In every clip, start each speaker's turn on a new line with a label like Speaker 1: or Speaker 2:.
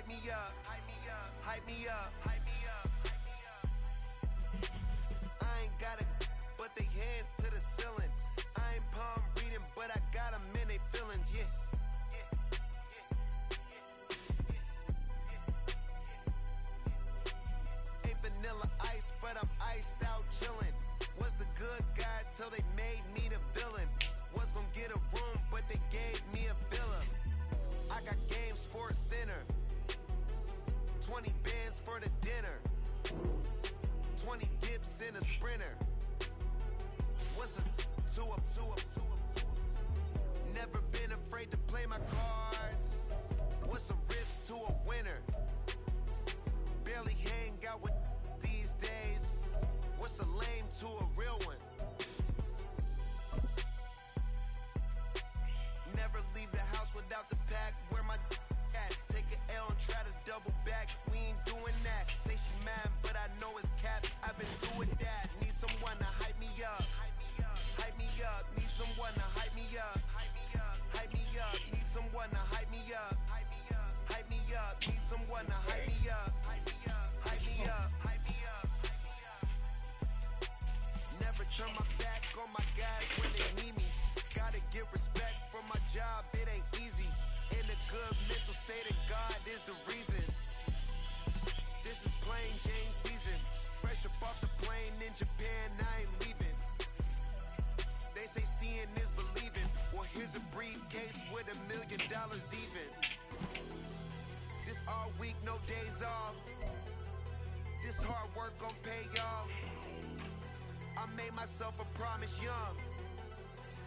Speaker 1: hype me up, hype me up, hype me up, hype me up. I ain't got it, but they hands to the ceiling. I ain't palm reading, but I got them in they feelings, yeah. Ain't vanilla ice, but I'm iced out chillin'. Was the good guy till they made me the villain. Was gonna get a room, but they gave me a villa. I got game sports center. 20 bands for the dinner. 20 dips in a sprinter. What's a two up? Never been afraid to play my cards. What's a risk to a winner? Barely hang out with these days. What's a lame to a real one? Never leave the house without the pack. Where my at? Take an L and try to double back. We ain't doing that. Say she mad, but I know it's cap. I've been doing that. Need someone to hype me up. Hype me up. Need someone to hype me up. Hype me up. Need someone to hype me up. Hype me up. Need someone to hype me up. Hype me up. Hype me up. Never turn my back on my guys when they need me. Gotta get respect for my job, it ain't easy. In a good mental state of God is the reason. This is plain Jane season. Fresh up off the plane in Japan, I ain't leaving. They say seeing is believing. Well, here's a briefcase with $1 million even. This all week, no days off. This hard work gon' pay off. I made myself a promise young.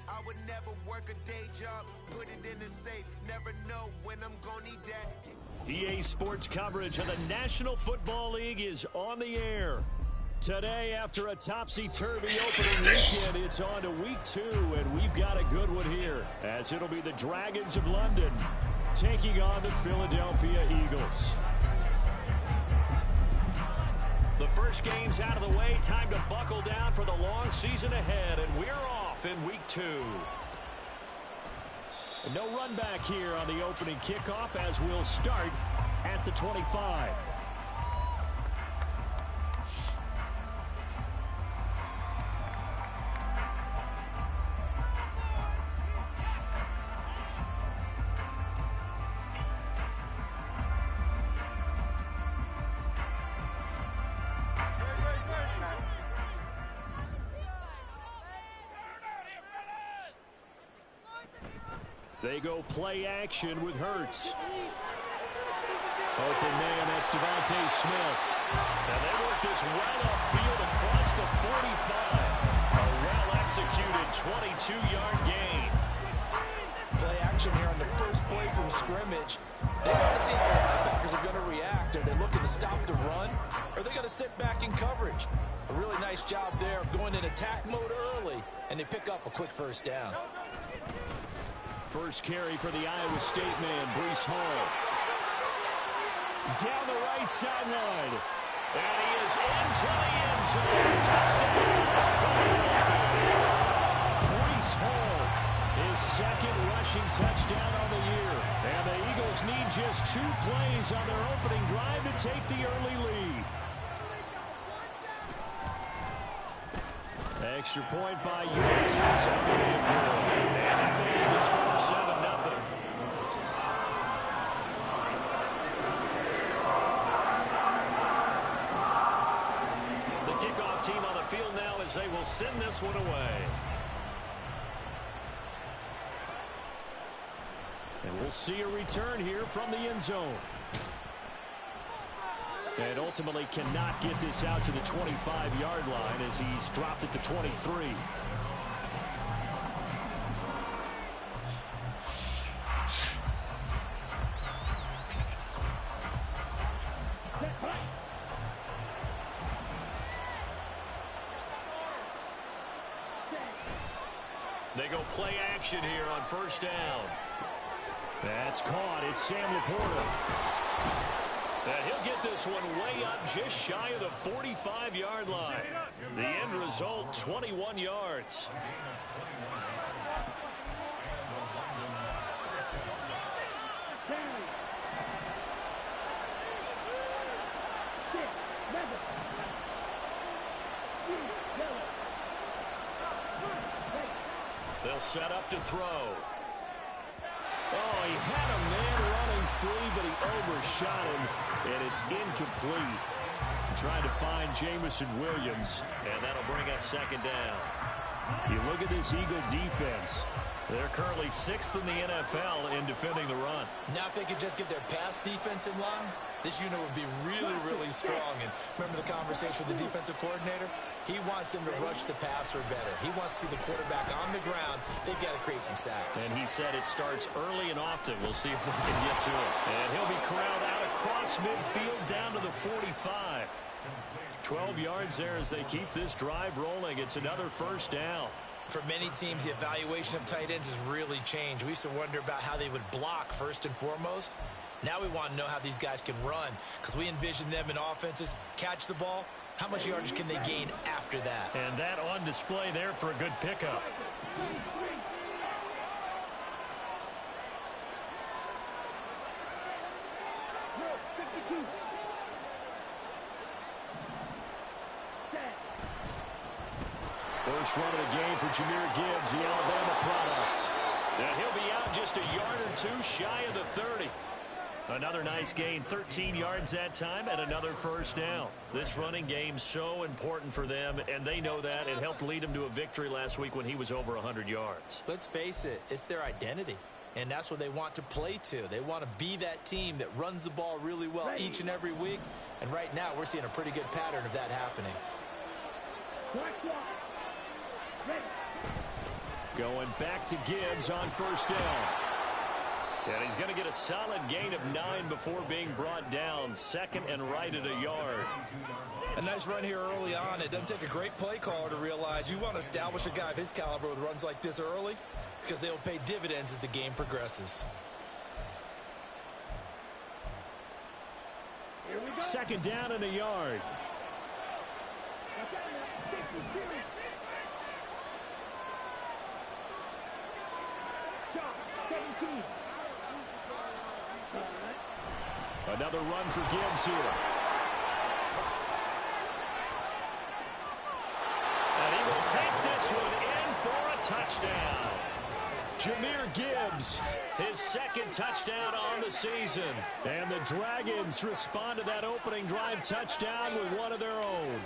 Speaker 1: I would never work a day job, put it in the safe, never know when I'm gonna need that.
Speaker 2: EA Sports coverage of the National Football League is on the air. Today, after a topsy-turvy opening weekend, it's on to week 2, and we've got a good one here, as it'll be the Dragons of London taking on the Philadelphia Eagles. The first game's out of the way. Time to buckle down for the long season ahead, and we're off in week 2. No run back here on the opening kickoff as we'll start at the 25. They go play action with Hurts. Open man, that's Devontae Smith. And they work this well upfield across the 45. A well-executed 22-yard gain.
Speaker 3: Play action here on the first play from scrimmage. They got to see how the linebackers are going to react. Are they looking to stop the run? Or are they going to sit back in coverage? A really nice job there of going in attack mode early, and they pick up a quick first down.
Speaker 2: First carry for the Iowa State man, Breece Hall. Down the right sideline. And he is into the end zone. Touchdown. Breece Hall, his second rushing touchdown on the year. And the Eagles need just 2 plays on their opening drive to take the early lead. Extra point by Yankees. And he makes the score 7-0. The kickoff team on the field now as they will send this one away. And we'll see a return here from the end zone. And ultimately cannot get this out to the 25-yard line as he's dropped at the 23. They go play action here on first down. That's caught. It's Sam Laporta. And he'll get this one way up just shy of the 45-yard line. The end result, 21 yards. They'll set up to throw. Oh, he had a man running free, but he overshot him, and it's incomplete. Trying to find Jamison Williams, and that'll bring up second down. You look at this Eagle defense. They're currently 6th in the NFL in defending the run.
Speaker 3: Now if they could just get their pass defense in line, this unit would be really, really strong. And remember the conversation with the defensive coordinator? He wants them to rush the passer better. He wants to see the quarterback on the ground. They've got to create some sacks.
Speaker 2: And he said it starts early and often. We'll see if they can get to it. And he'll be corralled out across midfield down to the 45. 12 yards there as they keep this drive rolling. It's another first down.
Speaker 3: For many teams, the evaluation of tight ends has really changed. We used to wonder about how they would block first and foremost. Now we want to know how these guys can run, because we envision them in offenses catch the ball. How much yardage can they gain after that?
Speaker 2: And that on display there for a good pickup. First run of the game for Jahmyr Gibbs, the Alabama product. And he'll be out just a yard or two shy of the 30. Another nice gain, 13 yards that time, and another first down. This running game so important for them, and they know that. It helped lead them to a victory last week when he was over 100 yards.
Speaker 3: Let's face it, it's their identity, and that's what they want to play to. They want to be that team that runs the ball really well each and every week, and right now we're seeing a pretty good pattern of that happening.
Speaker 2: Going back to Gibbs on first down. And he's going to get a solid gain of 9 before being brought down. Second and right at a yard.
Speaker 3: A nice run here early on. It doesn't take a great play caller to realize you want to establish a guy of his caliber with runs like this early, because they'll pay dividends as the game progresses.
Speaker 2: Second down and a yard. Another run for Gibbs here. And he will take this one in for a touchdown. Jahmyr Gibbs, his second touchdown on the season. And the Dragons respond to that opening drive touchdown with one of their own.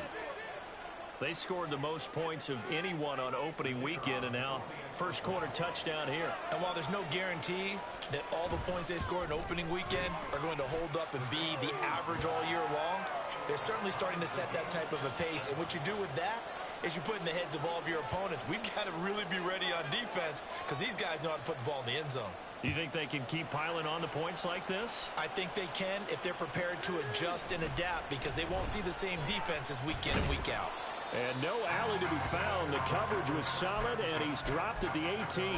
Speaker 2: They scored the most points of anyone on opening weekend, and now first quarter touchdown here.
Speaker 3: And while there's no guarantee that all the points they scored in opening weekend are going to hold up and be the average all year long, they're certainly starting to set that type of a pace. And what you do with that is you put in the heads of all of your opponents, we've got to really be ready on defense, because these guys know how to put the ball in the end zone.
Speaker 2: You think they can keep piling on the points like this?
Speaker 3: I think they can if they're prepared to adjust and adapt, because they won't see the same defenses week in and week out.
Speaker 2: And no alley to be found. The coverage was solid, and he's dropped at the 18.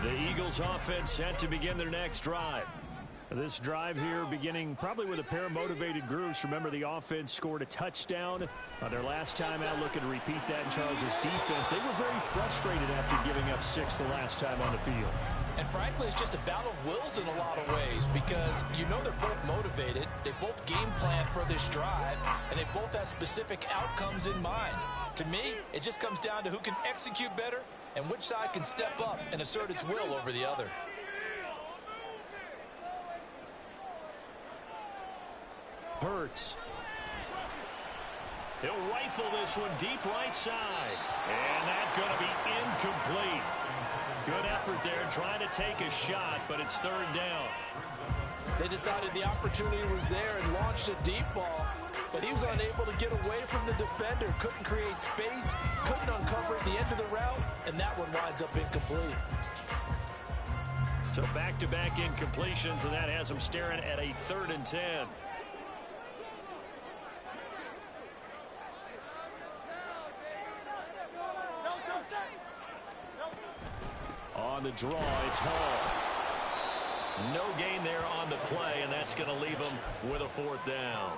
Speaker 2: The Eagles offense set to begin their next drive. This drive here beginning probably with a pair of motivated groups. Remember, the offense scored a touchdown on their last time out. Looking to repeat that in Charles' defense. They were very frustrated after giving up 6 the last time on the field.
Speaker 3: And frankly, it's just a battle of wills in a lot of ways, because you know they're both motivated. They both game plan for this drive, and they both have specific outcomes in mind. To me, it just comes down to who can execute better and which side can step up and assert its will over the other.
Speaker 2: Hurts. He'll rifle this one deep right side. And that's going to be incomplete. Good effort there trying to take a shot, but it's third down.
Speaker 3: They decided the opportunity was there and launched a deep ball, but he was unable to get away from the defender. Couldn't create space, couldn't uncover at the end of the route, and that one winds up incomplete.
Speaker 2: So back-to-back incompletions, and that has him staring at a 3rd and 10. On the draw, it's Hall. No gain there on the play, and that's going to leave him with a 4th down.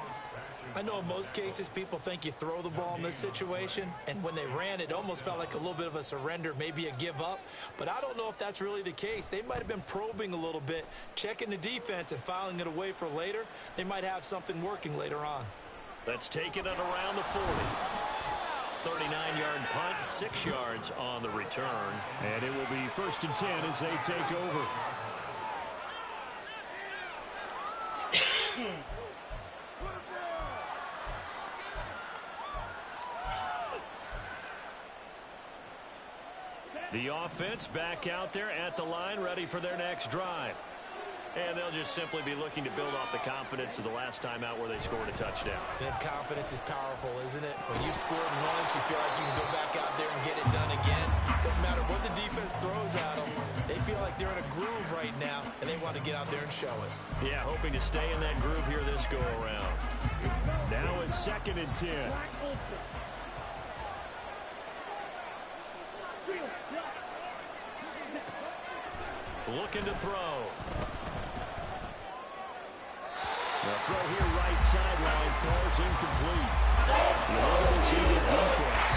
Speaker 3: I know in most cases people think you throw the ball in this situation, and when they ran, it almost felt like a little bit of a surrender, maybe a give up. But I don't know if that's really the case. They might have been probing a little bit, checking the defense and filing it away for later. They might have something working later on.
Speaker 2: Let's take it at around the 40. 39-yard punt, 6 yards on the return. And it will be 1st and 10 as they take over. The offense back out there at the line, ready for their next drive. And they'll just simply be looking to build off the confidence of the last time out where they scored a touchdown.
Speaker 3: And confidence is powerful, isn't it? When you've scored once, you feel like you can go back out there and get it done again. Don't matter what the defense throws at them. They feel like they're in a groove right now, and they want to get out there and show it.
Speaker 2: Yeah, hoping to stay in that groove here this go-around. Now it's 2nd and 10. Looking to throw. The throw here right sideline falls incomplete. Look at this Eagle defense.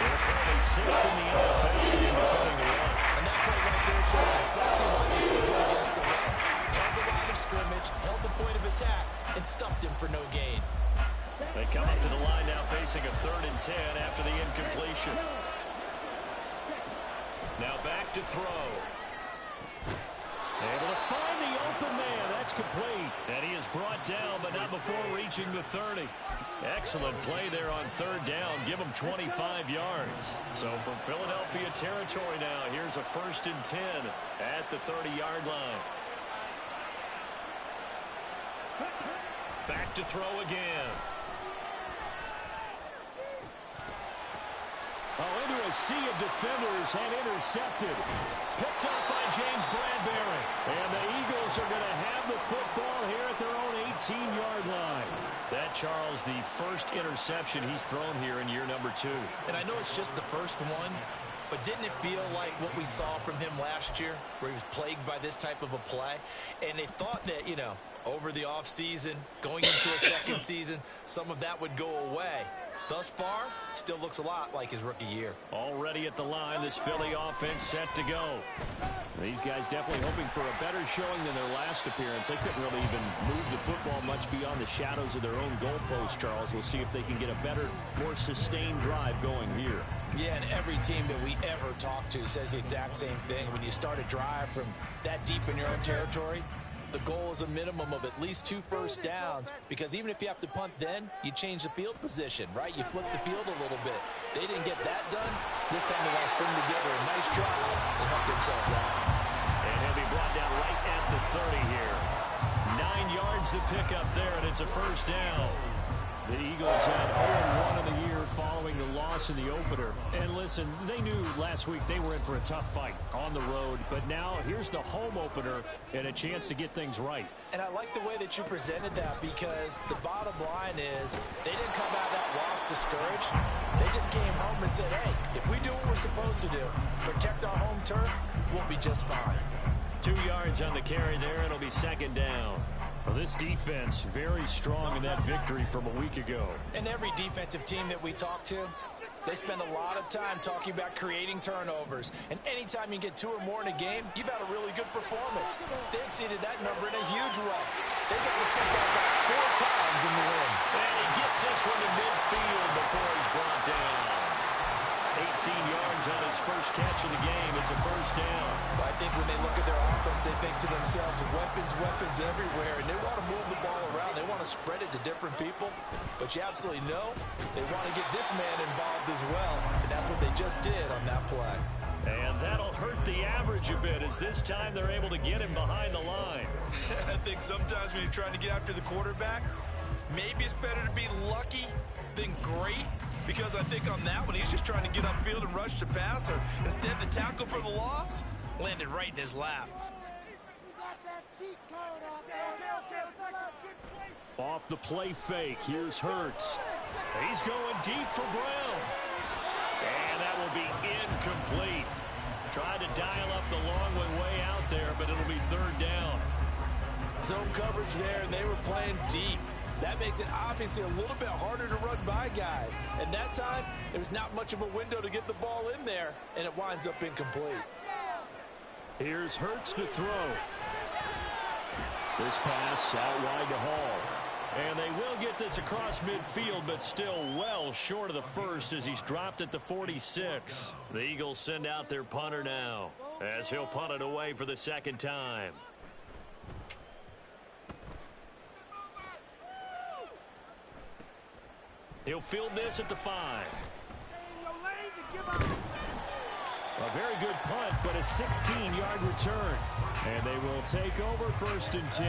Speaker 2: They're currently 6th in the NFL in defending the run.
Speaker 3: And that play right there shows exactly why they're so good against the run. Held the line of scrimmage, held the point of attack, and stuffed him for no gain.
Speaker 2: They come up to the line now facing a 3rd and 10 after the incompletion. Now back to throw. Able to find the open man. That's complete. And he is brought down, but not before reaching the 30. Excellent play there on 3rd down. Give him 25 yards. So from Philadelphia territory now, here's a 1st and 10 at the 30-yard line. Back to throw again. Oh, into a sea of defenders and intercepted. Picked up by James Bradbury. And the Eagles are going to have the football here at their own 18-yard line. That, Charles, the first interception he's thrown here in year number 2.
Speaker 3: And I know it's just the first one, but didn't it feel like what we saw from him last year, where he was plagued by this type of a play? And they thought that, you know, over the offseason, going into a second season, some of that would go away. Thus far, still looks a lot like his rookie year.
Speaker 2: Already at the line, this Philly offense set to go. These guys definitely hoping for a better showing than their last appearance. They couldn't really even move the football much beyond the shadows of their own goalpost, Charles. We'll see if they can get a better, more sustained drive going here.
Speaker 3: Yeah, and every team that we ever talk to says the exact same thing. When you start a drive from that deep in your own territory, the goal is a minimum of at least 2 first downs, because even if you have to punt then, you change the field position, right? You flip the field a little bit. They didn't get that done. This time they want to string together a nice drive and help themselves out.
Speaker 2: And he'll be brought down right at the 30 here. 9 yards to pick up there, and it's a 1st down. The Eagles had 0-1 in the year following the loss in the opener. And listen, they knew last week they were in for a tough fight on the road. But now here's the home opener and a chance to get things right.
Speaker 3: And I like the way that you presented that, because the bottom line is they didn't come out of that loss discouraged. They just came home and said, hey, if we do what we're supposed to do, protect our home turf, we'll be just fine.
Speaker 2: 2 yards on the carry there. It'll be 2nd down. Well, this defense very strong in that victory from a week ago.
Speaker 3: And every defensive team that we talk to, they spend a lot of time talking about creating turnovers. And anytime you get 2 or more in a game, you've had a really good performance. They exceeded that number in a huge way. They got the football back 4 times in the win.
Speaker 2: And he gets this one to midfield before he's brought down. 18 yards on his first catch of the game. It's a 1st down.
Speaker 3: Well, I think when they look at their offense, they think to themselves, weapons everywhere, and they want to move the ball around. They want to spread it to different people, but you absolutely know they want to get this man involved as well, and that's what they just did on that play.
Speaker 2: And that'll hurt the average a bit, as this time they're able to get him behind the line.
Speaker 3: I think sometimes when you're trying to get after the quarterback, maybe it's better to be lucky than great. Because I think on that one, he's just trying to get upfield and rush the passer. Instead, the tackle for the loss landed right in his lap.
Speaker 2: Off the play fake, here's Hurts. He's going deep for Brown. And that will be incomplete. Tried to dial up the long way out there, but it'll be 3rd down.
Speaker 3: Zone coverage there, and they were playing deep. That makes it obviously a little bit harder to run by guys. And that time, there's not much of a window to get the ball in there, and it winds up incomplete.
Speaker 2: Here's Hurts to throw. This pass out wide to Hall. And they will get this across midfield, but still well short of the first as he's dropped at the 46. The Eagles send out their punter now as he'll punt it away for the second time. He'll field this at the 5. A very good punt, but a 16-yard return. And they will take over 1st and 10.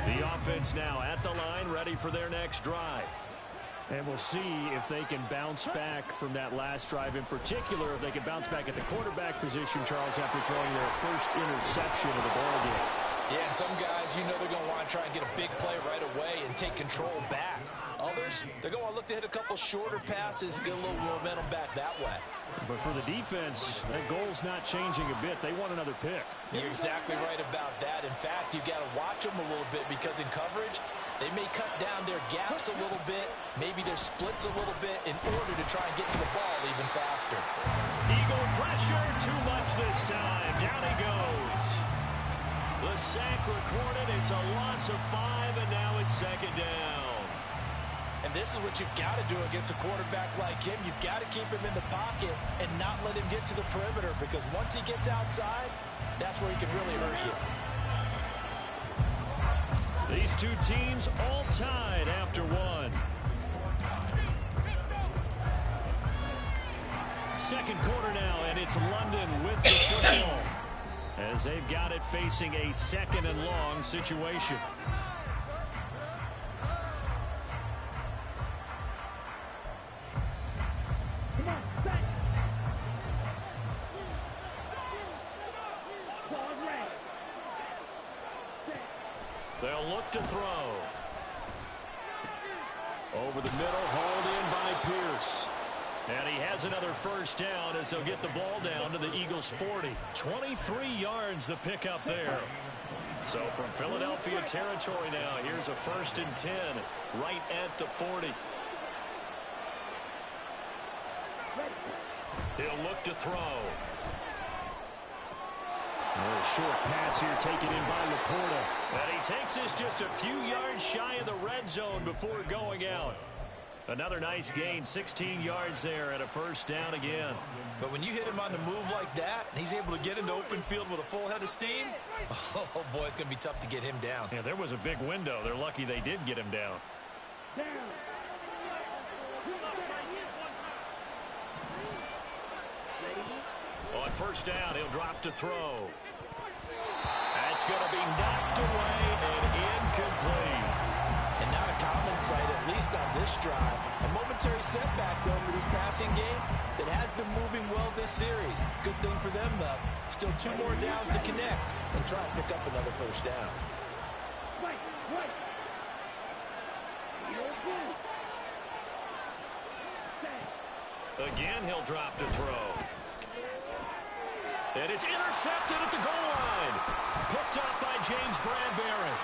Speaker 2: The offense now at the line, ready for their next drive. And we'll see if they can bounce back from that last drive in particular, if they can bounce back at the quarterback position, Charles, after throwing their first interception of the ball game.
Speaker 3: Yeah, some guys, you know they're going to want to try and get a big play right away and take control back. Others, they're going to look to hit a couple shorter passes, get a little momentum back that way.
Speaker 2: But for the defense, that goal's not changing a bit. They want another pick.
Speaker 3: You're exactly right about that. In fact, you've got to watch them a little bit because in coverage, they may cut down their gaps a little bit, maybe their splits a little bit in order to try and get to the ball even faster.
Speaker 2: Eagle pressure, too much this time. Down he goes. The sack recorded. It's a loss of 5, and now it's second down.
Speaker 3: And this is what you've got to do against a quarterback like him. You've got to keep him in the pocket and not let him get to the perimeter, because once he gets outside, that's where he can really hurt you.
Speaker 2: These two teams all tied after one. Second quarter now, and it's London with the football as they've got it facing a 2nd and long situation. They'll look to throw. Over the middle, hauled in by Pierce. And he has another first down as they'll get the ball down to the Eagles' 40. 23 yards the pickup there. So from Philadelphia territory now, here's a 1st and 10 right at the 40. He'll look to throw. A short pass here taken in by Laporta. And he takes this just a few yards shy of the red zone before going out. Another nice gain, 16 yards there and a first down again.
Speaker 3: But when you hit him on the move like that, and he's able to get into open field with a full head of steam, oh boy, it's going to be tough to get him down.
Speaker 2: Yeah, there was a big window. They're lucky they did get him down. On first down, he'll drop to throw. That's going to be knocked away and incomplete.
Speaker 3: And not a common sight, at least on this drive. A momentary setback, though, for this passing game that has been moving well this series. Good thing for them, though. Still 2 more downs to connect and try and pick up another first down.
Speaker 2: Again, he'll drop to throw. And it's intercepted at the goal line. Picked up by James Bradbury.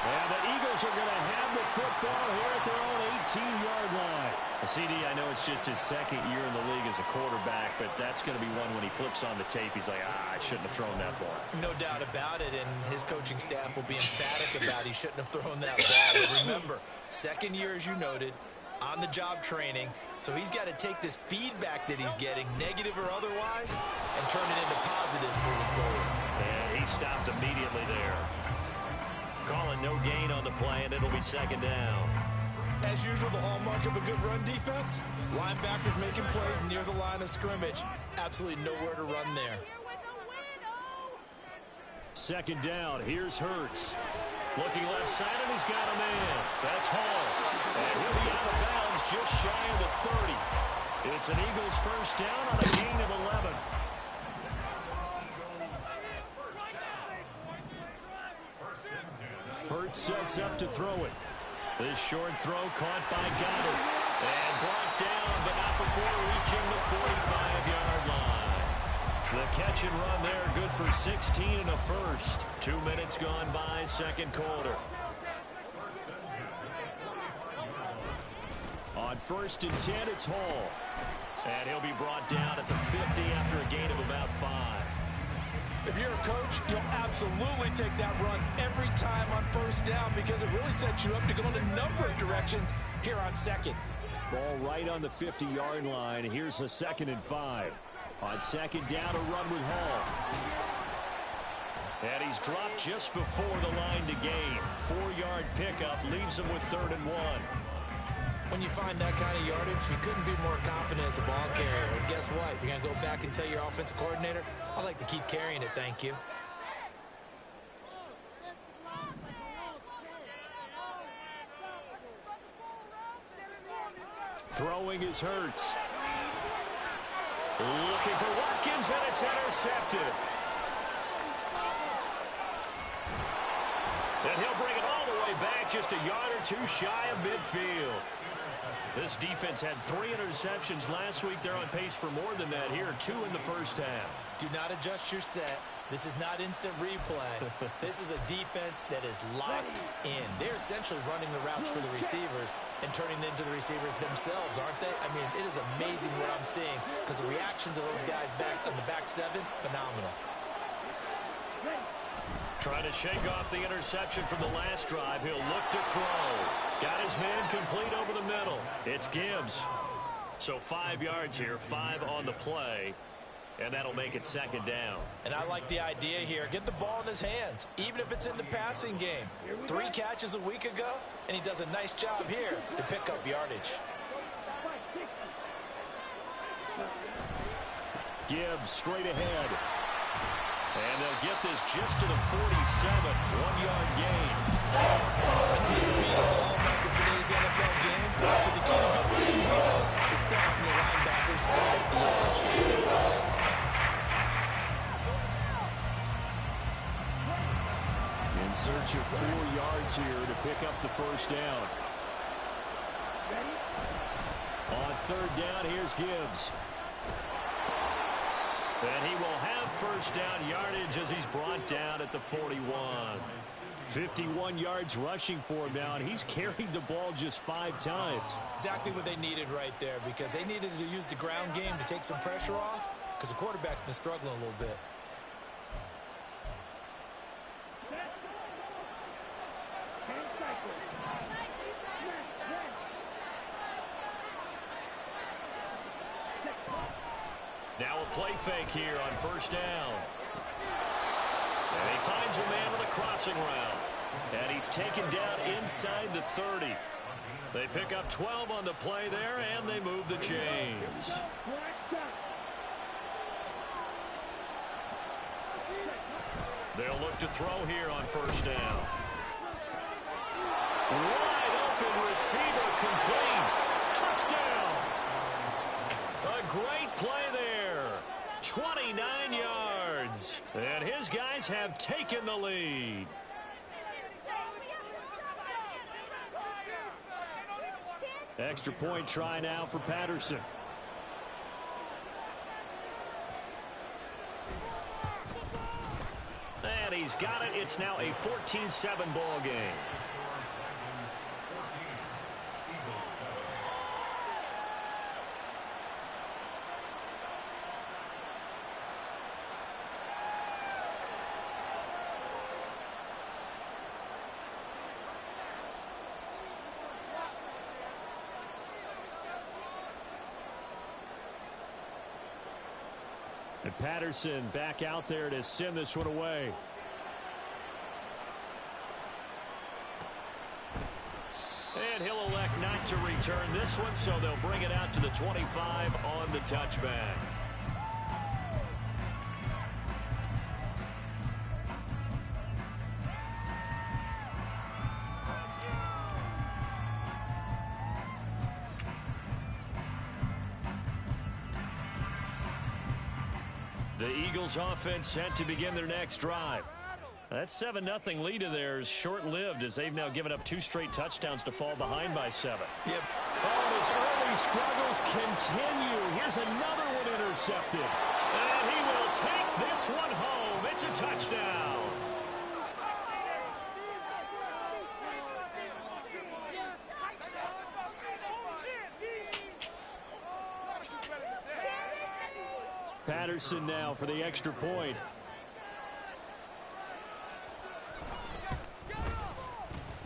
Speaker 2: And the Eagles are going to have the football here at their own 18-yard line. CD, I know it's just his 2nd year in the league as a quarterback, but that's going to be one when he flips on the tape, he's like, I shouldn't have thrown that ball.
Speaker 3: No doubt about it, and his coaching staff will be emphatic about he shouldn't have thrown that ball. But remember, 2nd year, as you noted, on-the-job training, so he's got to take this feedback that he's getting, negative or otherwise, and turn it into positives moving forward.
Speaker 2: And he stopped immediately there. Calling no gain on the play, and it'll be second down.
Speaker 3: As usual, the hallmark of a good run defense, linebackers making plays near the line of scrimmage. Absolutely nowhere to run there.
Speaker 2: Second down, here's Hurts. Looking left side, and he's got a man. That's Hall. And he'll be out of bounds just shy of the 30. It's an Eagles first down on a gain of 11. Hurts sets up to throw it. This short throw caught by Kttn. And brought down, but not before reaching the 45-yard line. The catch and run there, good for 16 and a first. 2 minutes gone by, second quarter. On 1st and 10, it's Hall. And he'll be brought down at the 50 after a gain of about 5.
Speaker 3: If you're a coach, you'll absolutely take that run every time on 1st down because it really sets you up to go in a number of directions here on 2nd.
Speaker 2: Ball right on the 50-yard line. Here's a 2nd and 5. On 2nd down, a run with Hall. And he's dropped just before the line to gain. 4-yard pickup leaves him with 3rd and 1.
Speaker 3: When you find that kind of yardage, you couldn't be more confident as a ball carrier. And guess what? You're going to go back and tell your offensive coordinator, I'd like to keep carrying it, thank you.
Speaker 2: Throwing is Hurts. Looking for Watkins, and it's intercepted. And he'll bring it all the way back, just a yard or two shy of midfield. This defense had 3 interceptions last week. They're on pace for more than that here, 2 in the first half.
Speaker 3: Do not adjust your set. This is not instant replay. This is a defense that is locked in. They're essentially running the routes for the receivers and turning it into the receivers themselves, aren't they? I mean, it is amazing what I'm seeing because the reactions of those guys back on the back 7, phenomenal.
Speaker 2: Trying to shake off the interception from the last drive. He'll look to throw. Got his man complete over the middle. It's Gibbs. So 5 yards here, 5 on the play. And that'll make it 2nd down.
Speaker 3: And I like the idea here. Get the ball in his hands, even if it's in the passing game. 3 catches a week ago, and he does a nice job here to pick up yardage.
Speaker 2: Gibbs straight ahead. And they'll get this just to the 47. 1-yard gain.
Speaker 3: I know the speed is the hallmark of today's NFL game, but the key to good rushing defense is still having the linebackers set the edge.
Speaker 2: In search of 4 yards here to pick up the 1st down. On 3rd down, here's Gibbs. And he will have 1st down yardage as he's brought down at the 41. 51 yards rushing for him now, and he's carried the ball just 5 times.
Speaker 3: Exactly what they needed right there because they needed to use the ground game to take some pressure off because the quarterback's been struggling a little bit.
Speaker 2: Now a play fake here on 1st down. And he finds a man with a crossing route. And he's taken down inside the 30. They pick up 12 on the play there, and they move the chains. They'll look to throw here on 1st down. Wide open receiver complete. Touchdown. A great play there. 29 yards. And his guys have taken the lead. Extra point try now for Patterson. And he's got it. It's now a 14-7 ball game. And Patterson back out there to send this one away. And he'll elect not to return this one, so they'll bring it out to the 25 on the touchback. The Eagles offense set to begin their next drive. That 7-0 lead of theirs short-lived as they've now given up 2 straight touchdowns to fall behind by 7.
Speaker 3: Yep.
Speaker 2: Oh, his early struggles continue. Here's another one intercepted. And he will take this one home. It's a touchdown. Patterson now for the extra point.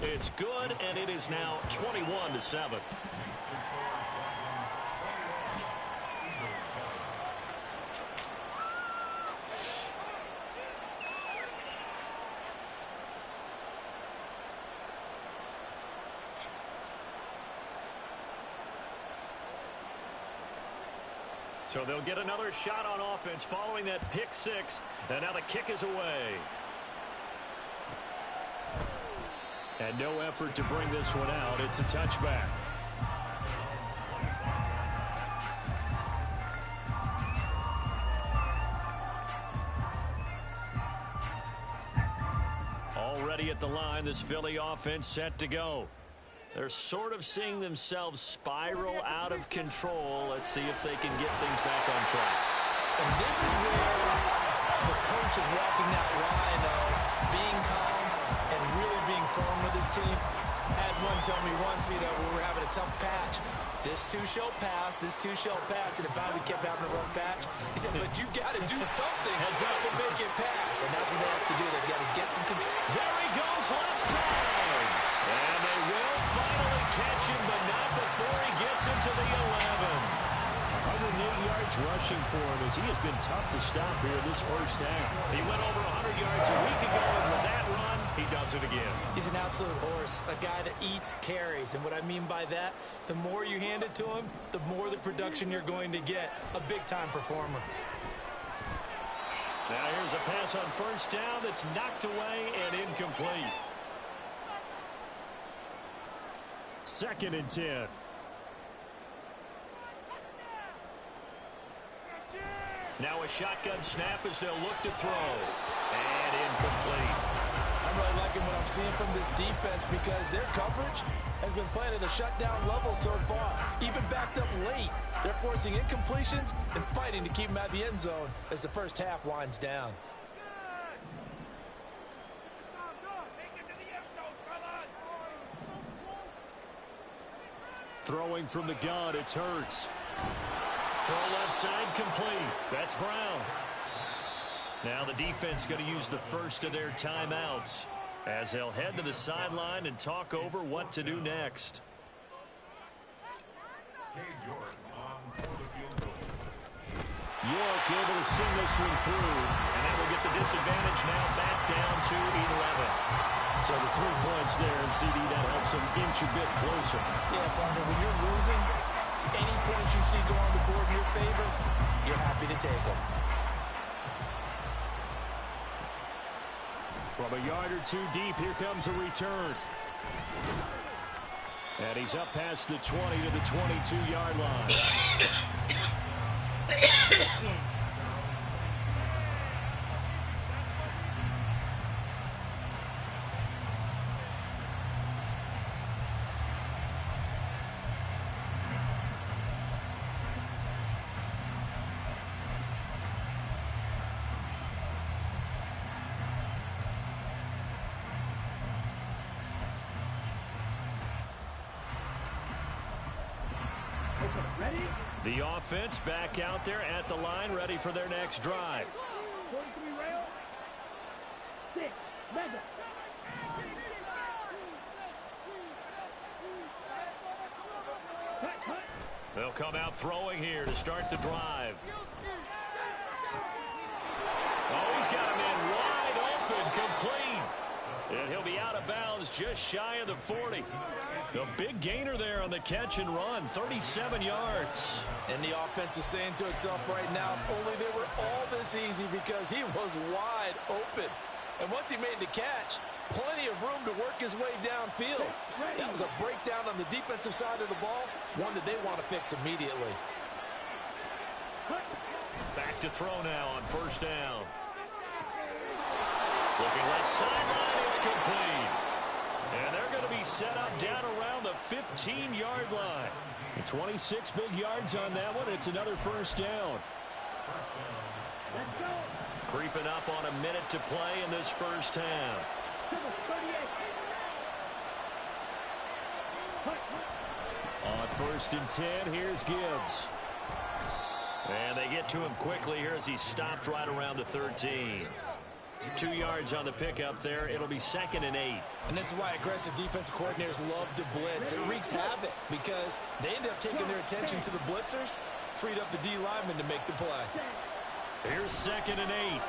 Speaker 2: It's good, and it is now 21-7. So they'll get another shot on offense following that pick 6, and now the kick is away. And no effort to bring this one out. It's a touchback. Already at the line, this Philly offense set to go. They're sort of seeing themselves spiral out of control. Let's see if they can get things back on track.
Speaker 3: And this is where the coach is walking that line of being calm and really being firm with his team. I had one tell me once, we were having a tough patch. This too shall pass, this too shall pass. And if I kept having a rough patch, he said, but you got to do something to make it pass. And that's what they have to do. They've got to get some control.
Speaker 2: There he goes, left side. And they will finally catch him, but not before he gets into the 11. 108 yards rushing for him as he has been tough to stop here this first half. He went over 100 yards a week ago, and with that run, he does it again.
Speaker 3: He's an absolute horse, a guy that eats carries. And what I mean by that, the more you hand it to him, the more the production you're going to get. A big-time performer.
Speaker 2: Now here's a pass on first down that's knocked away and incomplete. 2nd and 10. Now a shotgun snap as they'll look to throw. And incomplete.
Speaker 3: I'm really liking what I'm seeing from this defense because their coverage has been playing at a shutdown level so far. Even backed up late. They're forcing incompletions and fighting to keep them out of the end zone as the first half winds down.
Speaker 2: Throwing from the gun, it's Hurts. Throw left side complete. That's Brown. Now the defense going to use the first of their timeouts as they'll head to the sideline and talk over what to do next. York able to sing this one through, and that will get the disadvantage now back down to 11. So the 3 points there, and CD, that helps them inch a bit closer.
Speaker 3: Yeah, partner, when you're losing, any points you see go on the board in your favor, you're happy to take them.
Speaker 2: From a yard or 2 deep, here comes a return. And he's up past the 20 to the 22-yard line. The offense back out there at the line, ready for their next drive. They'll come out throwing here to start the drive. Oh, he's got a man wide open, complete. And he'll be out of bounds just shy of the 40. A big gainer there on the catch and run, 37 yards.
Speaker 3: And the offense is saying to itself right now, if only they were all this easy because he was wide open. And once he made the catch, plenty of room to work his way downfield. That was a breakdown on the defensive side of the ball, one that they want to fix immediately.
Speaker 2: Back to throw now on first down. Looking left sideline, it's complete. And they're going to be set up down around the 15-yard line. 26 big yards on that one. It's another first down. Creeping up on a minute to play in this first half. On 1st and 10, here's Gibbs. And they get to him quickly here as he stopped right around the 13. 2 yards on the pickup there. It'll be 2nd and 8.
Speaker 3: And this is why aggressive defensive coordinators love to blitz. It wreaks havoc because they end up taking their attention to the blitzers, freed up the D lineman to make the play.
Speaker 2: Here's 2nd and 8.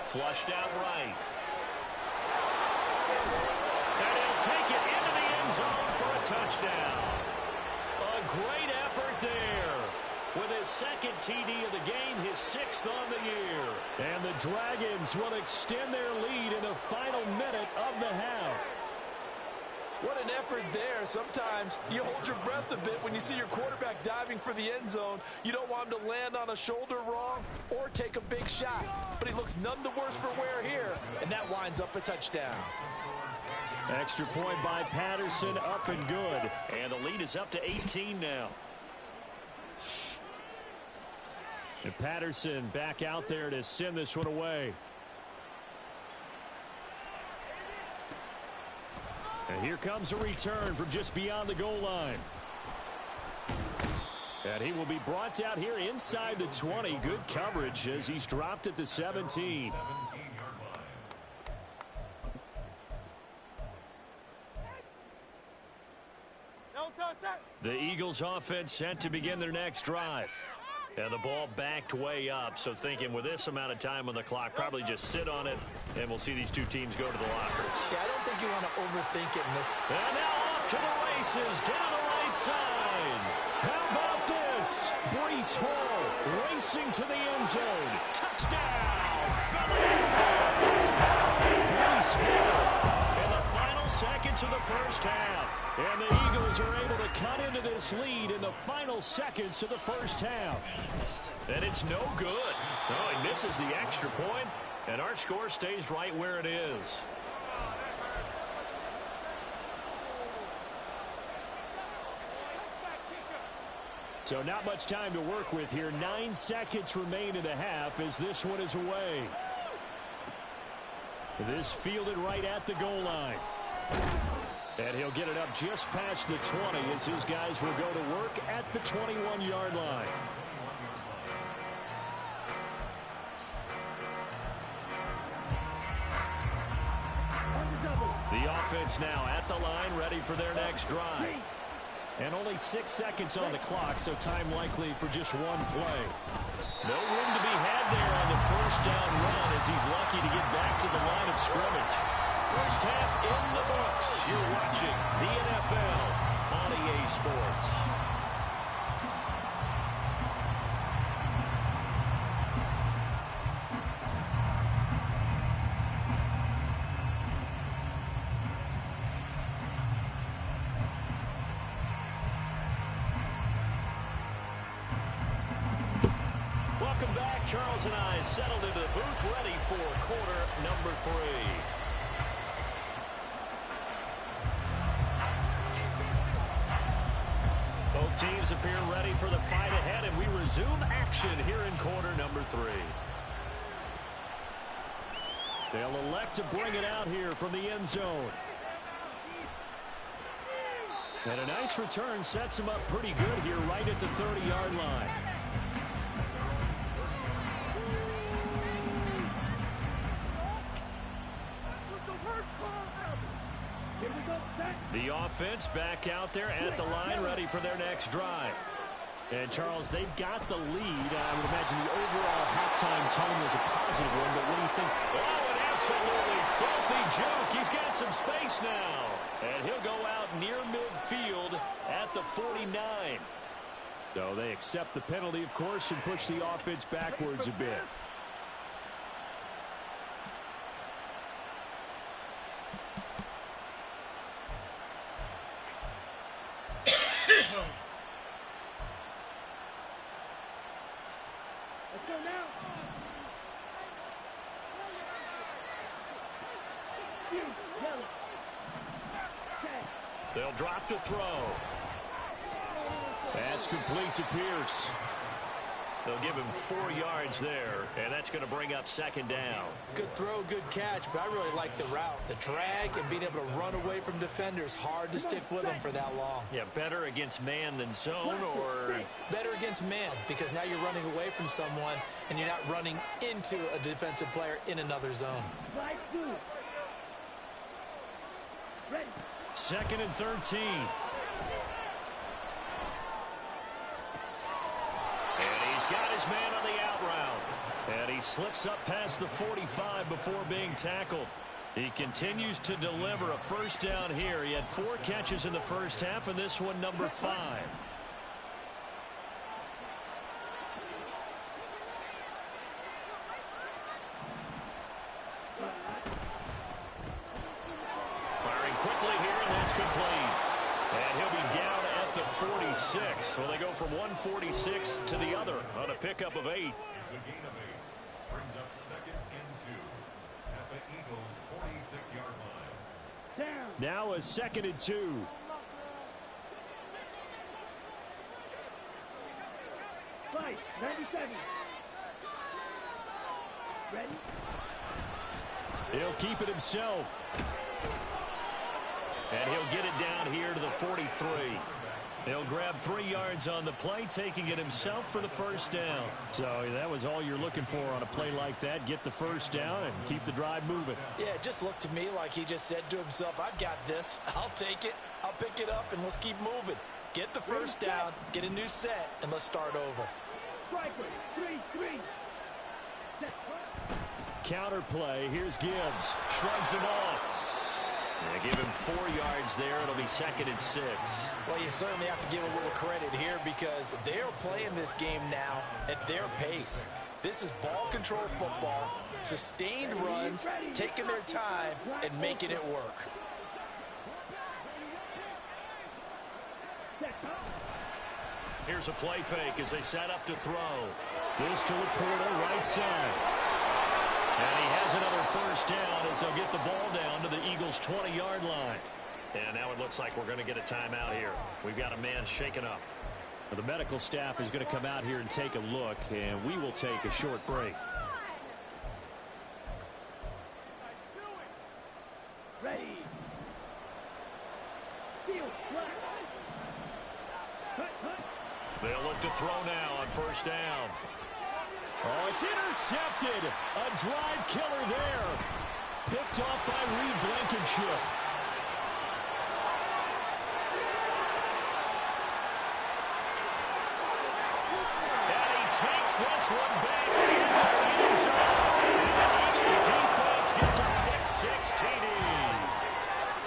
Speaker 2: Flushed out right. And he'll take it into the end zone for a touchdown. A great effort there. With his 2nd TD of the game, his 6th on the year. And the Dragons will extend their lead in the final minute of the half.
Speaker 3: What an effort there. Sometimes you hold your breath a bit when you see your quarterback diving for the end zone. You don't want him to land on a shoulder wrong or take a big shot. But he looks none the worse for wear here, and that winds up a touchdown.
Speaker 2: Extra point by Patterson, up and good. And the lead is up to 18 now. And Patterson back out there to send this one away. And here comes a return from just beyond the goal line. And he will be brought down here inside the 20. Good coverage as he's dropped at the 17. The Eagles offense set to begin their next drive. And the ball backed way up, so thinking with this amount of time on the clock, probably just sit on it, and we'll see these two teams go to the lockers.
Speaker 3: Yeah, I don't think you want to overthink it in this.
Speaker 2: And now off to the races, down the right side. How about this? Breece Hall racing to the end zone. Touchdown! Breece Hall in the final seconds of the first half. And the Eagles are able to cut into this lead in the final seconds of the first half. And it's no good. Oh, he misses the extra point, and our score stays right where it is. So not much time to work with here. 9 seconds remain in the half as this one is away. This fielded right at the goal line. And he'll get it up just past the 20 as his guys will go to work at the 21-yard line. The offense now at the line, ready for their next drive. And only 6 seconds on the clock, so time likely for just one play. No room to be had there on the first down run as he's lucky to get back to the line of scrimmage. First half in the books. You're watching the NFL on EA Sports. Welcome back. Charles and I settled into the booth, ready for quarter number 3. Both teams appear ready for the fight ahead, and we resume action here in quarter number 3. They'll elect to bring it out here from the end zone. And a nice return sets him up pretty good here right at the 30-yard line. The offense back out there at the line, ready for their next drive. And, Charles, they've got the lead. I would imagine the overall halftime tone was a positive one, but what do you think? Oh, an absolutely filthy joke. He's got some space now. And he'll go out near midfield at the 49. So they accept the penalty, of course, and push the offense backwards a bit. They'll drop to throw. That's complete to Pierce. They'll give him 4 yards there, and that's going to bring up second down.
Speaker 3: Good throw, good catch, but I really like the route. The drag and being able to run away from defenders, hard to stick with them for that long.
Speaker 2: Yeah, better against man than zone, or?
Speaker 3: Better against man, because now you're running away from someone, and you're not running into a defensive player in another zone.
Speaker 2: Second and 13. And he's got his man on the out route. And he slips up past the 45 before being tackled. He continues to deliver a first down here. He had 4 catches in the first half, and this one number 5. Firing quickly here, and that's complete. And he'll be down at the 46. So they go from 146 to the other on a pickup of 8.
Speaker 4: It's a gain of 8. Brings up second and 2 at the Eagles' 46-yard line.
Speaker 2: Now a second and 2.
Speaker 5: Fight, 97. Ready?
Speaker 2: He'll keep it himself. And he'll get it down here to the 43. He'll grab 3 yards on the play, taking it himself for the first down. So that was all you're looking for on a play like that. Get the first down and keep the drive moving.
Speaker 3: Yeah, it just looked to me like he just said to himself, I've got this. I'll take it. I'll pick it up, and let's keep moving. Get the first down, get a new set, and let's start over.
Speaker 5: Striker, 3-3.
Speaker 2: Counter play. Here's Gibbs. Shrugs him off. They give him 4 yards there. It'll be second and 6.
Speaker 3: Well, you certainly have to give a little credit here because they're playing this game now at their pace. This is ball control football, sustained runs, taking their time, and making it work.
Speaker 2: Here's a play fake as they set up to throw. This to Laporta, right side. And he has another first down as they'll get the ball down to the Eagles' 20-yard line. And now it looks like we're going to get a timeout here. We've got a man shaken up. The medical staff is going to come out here and take a look, and we will take a short break.
Speaker 5: Ready. Field,
Speaker 2: They'll look to throw now on first down. Oh, it's intercepted. A drive killer there. Picked off by Reed Blankenship. And he takes this one back into the end zone. And the Eagles defense gets a pick-6 TD.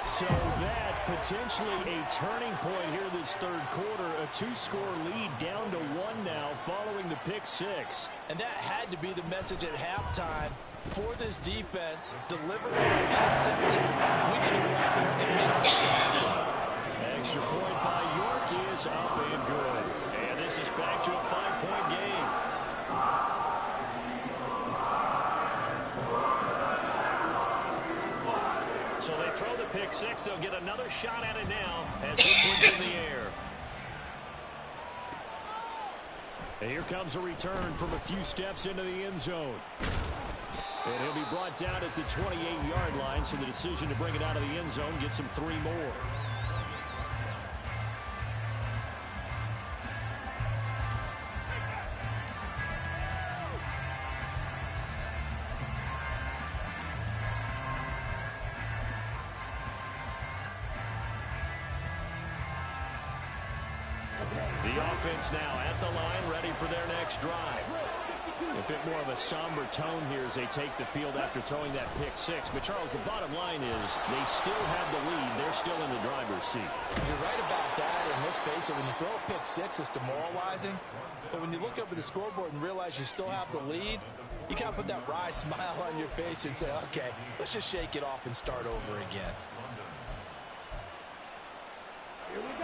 Speaker 2: So that potentially a turning point here this third quarter. A 2-score lead down to 1 now following the pick-6.
Speaker 3: And that had to be the message at halftime for this defense. Deliver and accept it. We need to go out there and make something happen.
Speaker 2: Extra point by York is up and good. And this is back to a 5-point game. So they throw the pick-6. They'll get another shot at it now as this one's in the air. And here comes a return from a few steps into the end zone. And he'll be brought down at the 28-yard line, so the decision to bring it out of the end zone gets him 3 more. The offense now at the line, ready for their next drive. A bit more of a somber tone here as they take the field after throwing that pick-6. But, Charles, the bottom line is they still have the lead. They're still in the driver's seat.
Speaker 3: You're right about that, and let's face it, when you throw a pick-6, it's demoralizing. But when you look up at the scoreboard and realize you still have the lead, you kind of put that wry smile on your face and say, okay, let's just shake it off and start over again.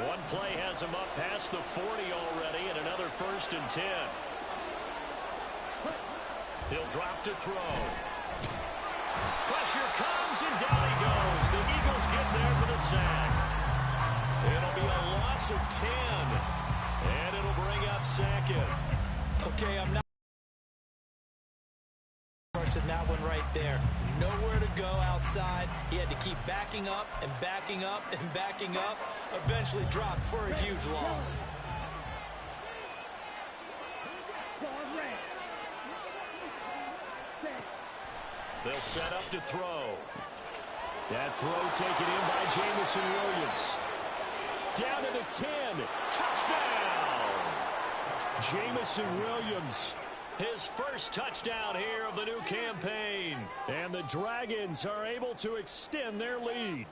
Speaker 2: One play has him up past the 40 already, and another 1st and 10. He'll drop to throw. Pressure comes, and down he goes. The Eagles get there for the sack. It'll be a loss of 10, and it'll bring up second.
Speaker 3: Okay, I'm not in that one right there. Nowhere to go outside. He had to keep backing up and backing up and backing up. Eventually dropped for a huge loss.
Speaker 2: They'll set up to throw. That throw taken in by Jamison Williams. Down to the 10. Touchdown! Jamison Williams, his first touchdown here of the new campaign. And the Dragons are able to extend their lead.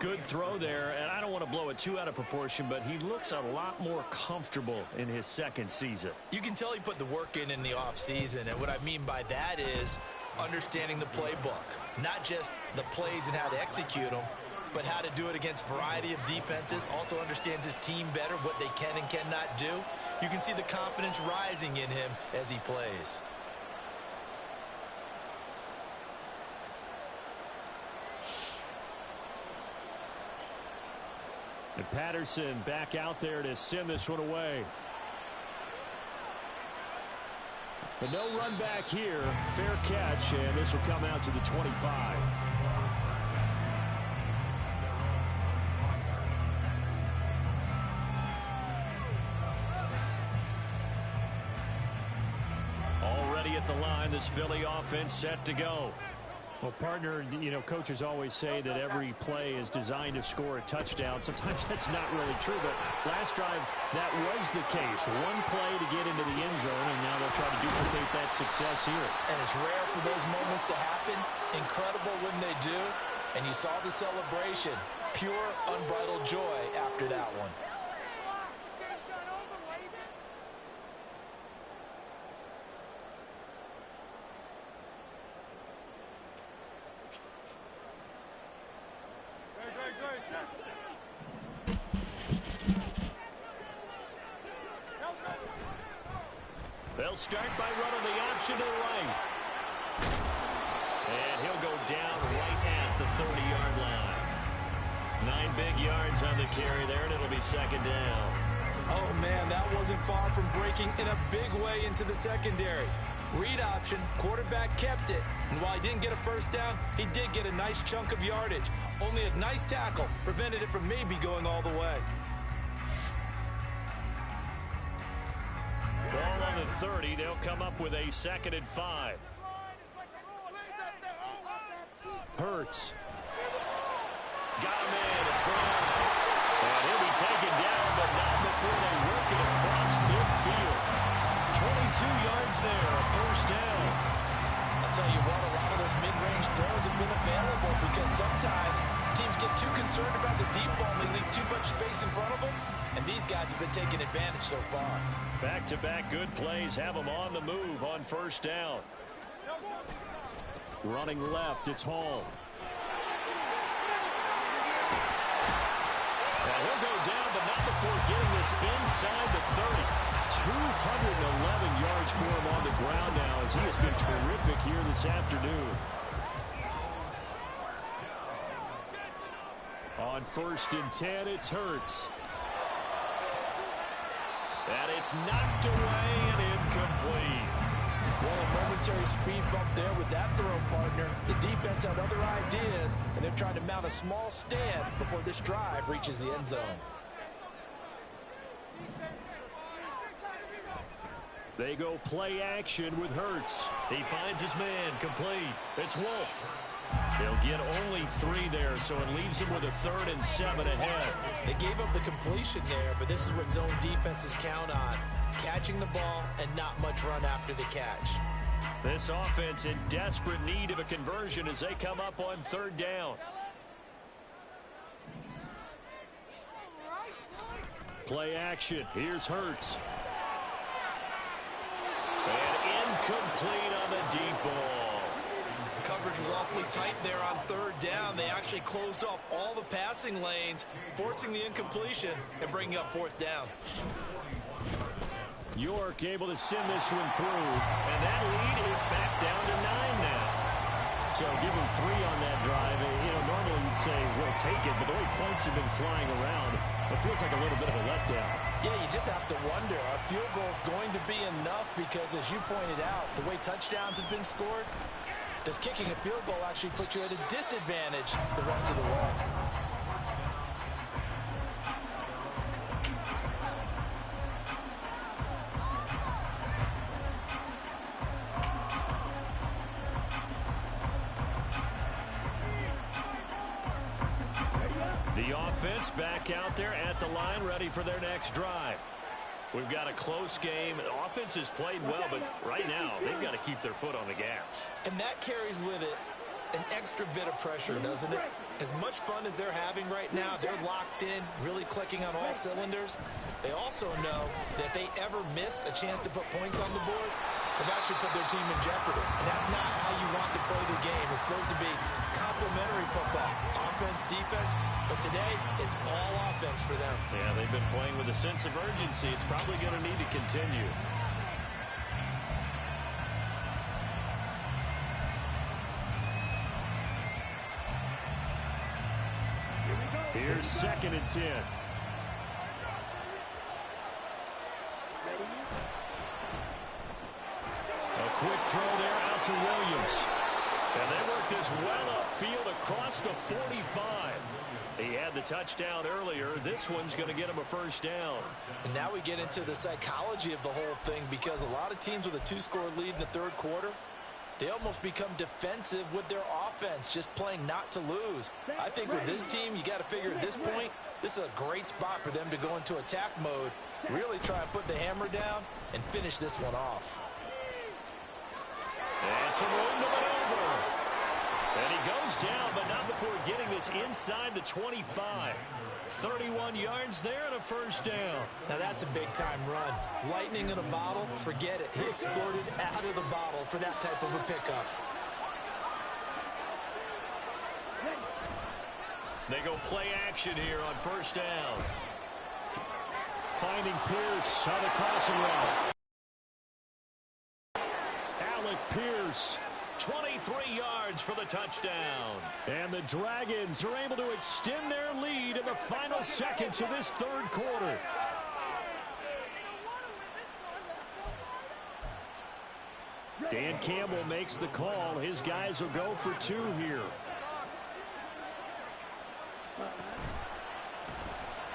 Speaker 2: Good throw there, and I don't want to blow it too out of proportion, but he looks a lot more comfortable in his second season.
Speaker 3: You can tell he put the work in the offseason, and what I mean by that is understanding the playbook. Not just the plays and how to execute them, but how to do it against a variety of defenses. Also understands his team better, what they can and cannot do. You can see the confidence rising in him as he plays.
Speaker 2: And Patterson back out there to send this one away. But no run back here. Fair catch, and this will come out to the 25. Already at the line, this Philly offense set to go. Well, partner, you know, coaches always say that every play is designed to score a touchdown. Sometimes that's not really true, but last drive, that was the case. One play to get into the end zone, and now they'll try to duplicate that success here.
Speaker 3: And it's rare for those moments to happen. Incredible when they do. And you saw the celebration. Pure, unbridled joy after that one.
Speaker 2: They'll start by running the option to the right. And he'll go down right at the 30-yard line. 9 big yards on the carry there, and it'll be second down.
Speaker 3: Oh, man, that wasn't far from breaking in a big way into the secondary. Read option, quarterback kept it. And while he didn't get a first down, he did get a nice chunk of yardage. Only a nice tackle prevented it from maybe going all the way.
Speaker 2: Ball on the 30. They'll come up with a 2nd and 5. Hurts. Got him in. It's Brown. And he'll be taken down, but not before they work it across midfield. 22 yards there, a first down.
Speaker 3: I'll tell you what, a lot of those mid-range throws have been available because sometimes teams get too concerned about the deep ball and they leave too much space in front of them. And these guys have been taking advantage so far.
Speaker 2: Back-to-back good plays have them on the move on first down. Running left, it's Hall. Now he'll go down, but not before getting this inside the 30. 211 yards for him on the ground now as he has been terrific here this afternoon. On 1st and 10, it's Hurts. And it's knocked away and incomplete.
Speaker 3: Well, a momentary speed bump there with that throw, partner. The defense had other ideas, and they're trying to mount a small stand before this drive reaches the end zone.
Speaker 2: They go play action with Hurts. He finds his man, complete. It's Wolf. They'll get only 3 there, so it leaves him with a 3rd and 7 ahead.
Speaker 3: They gave up the completion there, but this is what zone defenses count on. Catching the ball and not much run after the catch.
Speaker 2: This offense in desperate need of a conversion as they come up on 3rd down. Play action. Here's Hurts. And incomplete on the deep ball.
Speaker 3: Coverage was awfully tight there on 3rd down. They actually closed off all the passing lanes, forcing the incompletion and bringing up 4th down.
Speaker 2: York able to send this one through, and that lead is back down to 9. So give him 3 on that drive. Normally you'd say, we'll take it, but the way points have been flying around, it feels like a little bit of a letdown.
Speaker 3: Yeah, you just have to wonder, are field goals going to be enough? Because as you pointed out, the way touchdowns have been scored, does kicking a field goal actually put you at a disadvantage the rest of the way?
Speaker 2: The offense back out there at the line, ready for their next drive. We've got a close game. The offense has played well, but right now they've got to keep their foot on the gas.
Speaker 3: And that carries with it an extra bit of pressure, doesn't it? As much fun as they're having right now, they're locked in, really clicking on all cylinders. They also know that if they ever miss a chance to put points on the board, they've actually put their team in jeopardy. And that's not how you want to play the game. It's supposed to be complementary football, offense, defense. But today, it's all offense for them.
Speaker 2: Yeah, they've been playing with a sense of urgency. It's probably going to need to continue. Here's 2nd and 10. A quick throw there out to Williams. And they work this well upfield across the 45. He had the touchdown earlier. This one's going to get him a first down.
Speaker 3: And now we get into the psychology of the whole thing, because a lot of teams with a 2-score lead in the third quarter, they almost become defensive with their offense, just playing not to lose. I think with this team, you got to figure at this point, this is a great spot for them to go into attack mode, really try and put the hammer down and finish this one off.
Speaker 2: And some room to maneuver. And he goes down, but not before getting this inside the 25. 31 yards there and a first down.
Speaker 3: Now that's a big-time run. Lightning in a bottle, forget it. He exploded out of the bottle for that type of a pickup.
Speaker 2: They go play action here on first down. Finding Pierce on the crossing route. Alec Pierce, 23 yards for the touchdown. And the Dragons are able to extend their lead in the final seconds of this third quarter. Dan Campbell makes the call. His guys will go for 2 here.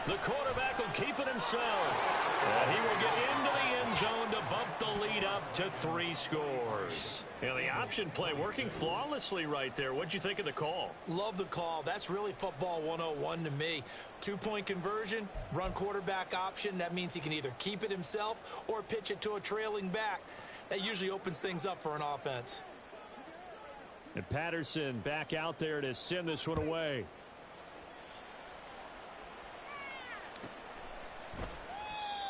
Speaker 2: The quarterback will keep it himself. And he will get into the end zone to bump the lead up to 3 scores. And the option play working flawlessly right there. What'd you think of the call?
Speaker 3: Love the call. That's really football 101 to me. 2-point conversion, run quarterback option. That means he can either keep it himself or pitch it to a trailing back. That usually opens things up for an offense.
Speaker 2: And Patterson back out there to send this one away.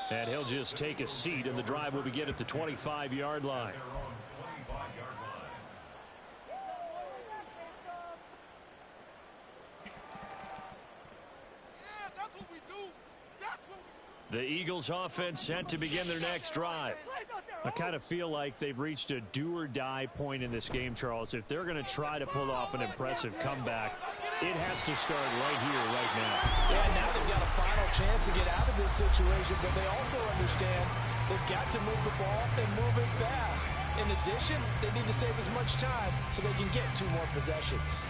Speaker 2: And he'll just take a seat, and the drive will begin at the 25-yard line. The Eagles offense set to begin their next drive. I kind of feel like they've reached a do-or-die point in this game, Charles. If they're going to try to pull off an impressive comeback, it has to start right here, right now.
Speaker 3: Yeah, now they've got a final chance to get out of this situation, but they also understand they've got to move the ball and move it fast. In addition, they need to save as much time so they can get 2 more possessions.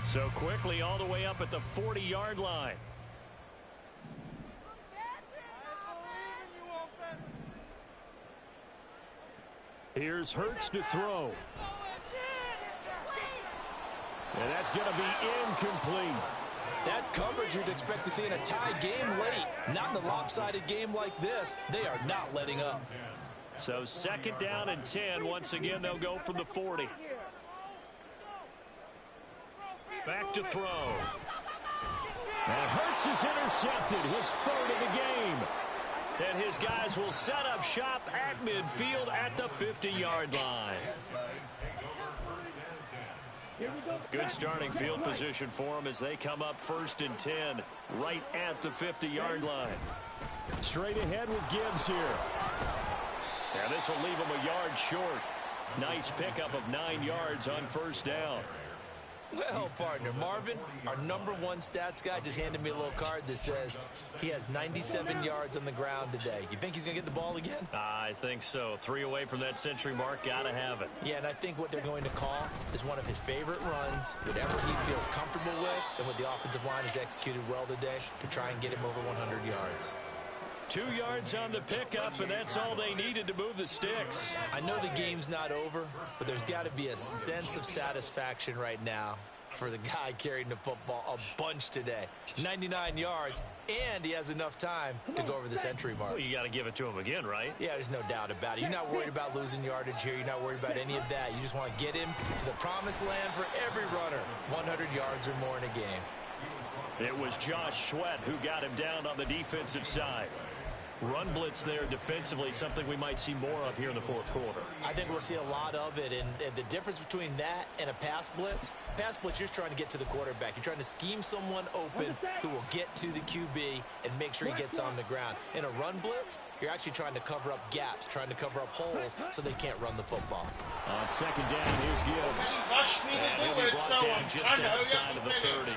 Speaker 2: So quickly all the way up at the 40-yard line. Here's Hurts to throw. And that's going to be incomplete.
Speaker 3: That's coverage you'd expect to see in a tie game late. Not in a lopsided game like this. They are not letting up.
Speaker 2: So 2nd down and 10. Once again, they'll go from the 40. Back to throw. And Hurts is intercepted, his 3rd of the game. And his guys will set up shop at midfield at the 50-yard line.
Speaker 5: Here we go.
Speaker 2: Good starting field position for them as they come up 1st and 10 right at the 50-yard line. Straight ahead with Gibbs here. And this will leave them a yard short. Nice pickup of 9 yards on 1st down.
Speaker 3: Well, partner, Marvin, our #1 stats guy, just handed me a little card that says he has 97 yards on the ground today. You think he's going to get the ball again?
Speaker 2: I think so. 3 away from that century mark. Got to have it.
Speaker 3: Yeah, and I think what they're going to call is one of his favorite runs, whatever he feels comfortable with, and what the offensive line has executed well today to try and get him over 100 yards.
Speaker 2: 2 yards on the pickup, and that's all they needed to move the sticks.
Speaker 3: I know the game's not over, but there's got to be a sense of satisfaction right now for the guy carrying the football a bunch today. 99 yards, and he has enough time to go over the century mark.
Speaker 2: Well, you got to give it to him again, right?
Speaker 3: Yeah, there's no doubt about it. You're not worried about losing yardage here. You're not worried about any of that. You just want to get him to the promised land for every runner. 100 yards or more in a game.
Speaker 2: It was Josh Sweat who got him down on the defensive side. Run blitz there defensively, something we might see more of here in the 4th quarter.
Speaker 3: I think we'll see a lot of it, and the difference between that and a pass blitz, you're trying to get to the quarterback. You're trying to scheme someone open who will get to the QB and make sure he gets on the ground. In a run blitz, you're actually trying to cover up gaps, trying to cover up holes so they can't run the football.
Speaker 2: On 2nd down, here's Gibbs. And he'll be brought down just outside of the 30.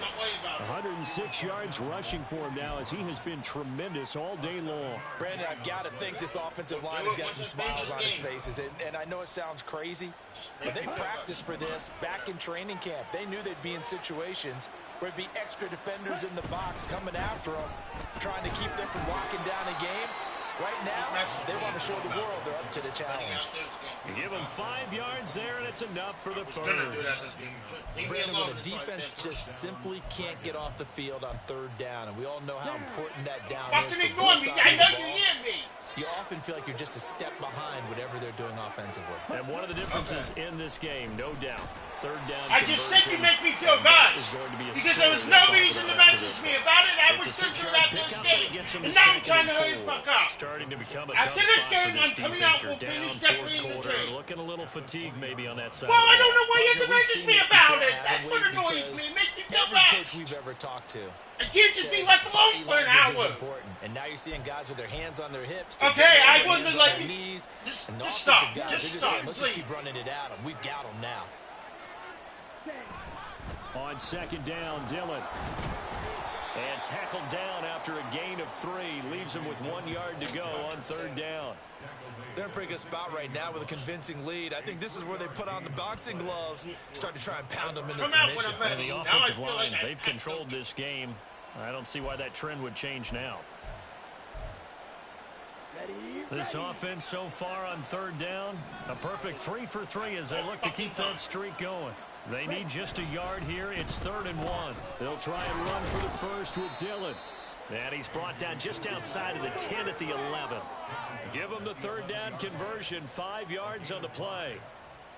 Speaker 2: 106 yards rushing for him now as he has been tremendous all day long.
Speaker 3: Brandon, I've got to think this offensive line has got some smiles on its faces. And I know it sounds crazy, but they practiced for this back in training camp. They knew they'd be in situations where it'd be extra defenders in the box coming after them, trying to keep them from locking down a game. Right now, they want to show the world they're up to the challenge.
Speaker 2: You give them 5 yards there, and it's enough for the first.
Speaker 3: Brandon, when a defense just simply can't get off the field on 3rd down, and we all know how important that down is for both sides of the ball, you often feel like you're just a step behind whatever they're doing offensively.
Speaker 2: And one of the differences in this game, no doubt, 3rd down
Speaker 6: I just think you make me feel bad because there was no reason to message me about it. I was thinking about this game, and now I'm trying to hurry the fuck up.
Speaker 2: Starting to become a
Speaker 6: After
Speaker 2: tough
Speaker 6: this
Speaker 2: spot
Speaker 6: game,
Speaker 2: for this
Speaker 6: I'm coming
Speaker 2: defense.
Speaker 6: out.
Speaker 2: You're
Speaker 6: We'll
Speaker 2: down
Speaker 6: finish that
Speaker 2: 4th
Speaker 6: green
Speaker 2: quarter,
Speaker 6: trade.
Speaker 2: looking a little fatigued maybe on that side.
Speaker 6: Well, I don't know why you have to
Speaker 3: We've
Speaker 6: message
Speaker 3: seen
Speaker 6: me
Speaker 3: this
Speaker 6: about
Speaker 3: before,
Speaker 6: it. That's
Speaker 3: haven't
Speaker 6: what
Speaker 3: we?
Speaker 6: annoys
Speaker 3: Because
Speaker 6: me. It makes me feel
Speaker 3: every
Speaker 6: bad.
Speaker 3: coach we've ever talked to
Speaker 6: I can't just be left alone for an
Speaker 3: language is
Speaker 6: hour.
Speaker 3: important, and now you're seeing guys with their hands on their hips.
Speaker 6: Okay, I
Speaker 3: their
Speaker 6: wasn't
Speaker 3: hands
Speaker 6: like
Speaker 3: on their
Speaker 6: you.
Speaker 3: knees, and the
Speaker 6: Just
Speaker 3: offensive
Speaker 6: stop.
Speaker 3: guys,
Speaker 6: Just
Speaker 3: they're just
Speaker 6: stop,
Speaker 3: saying, let's just
Speaker 6: please.
Speaker 3: keep running it at them. We've got them now.
Speaker 2: On 2nd down, Dillon. And tackled down after a gain of 3. Leaves him with 1 yard to go on 3rd down.
Speaker 3: They're in a pretty good spot right now with a convincing lead. I think this is where they put on the boxing gloves, start to try and pound them into
Speaker 6: Come out when
Speaker 3: submission.
Speaker 6: I'm
Speaker 2: And
Speaker 6: ready.
Speaker 2: the
Speaker 6: Now I
Speaker 2: offensive
Speaker 6: feel
Speaker 2: line,
Speaker 6: like
Speaker 2: they've controlled this game. I don't see why that trend would change now. This offense so far on 3rd down, a perfect 3 for 3 as they look to keep that streak going. They need just a yard here. It's 3rd and 1. They'll try and run for the first with Dillon. And he's brought down just outside of the 10 at the 11. Give him the 3rd down conversion. 5 yards on the play.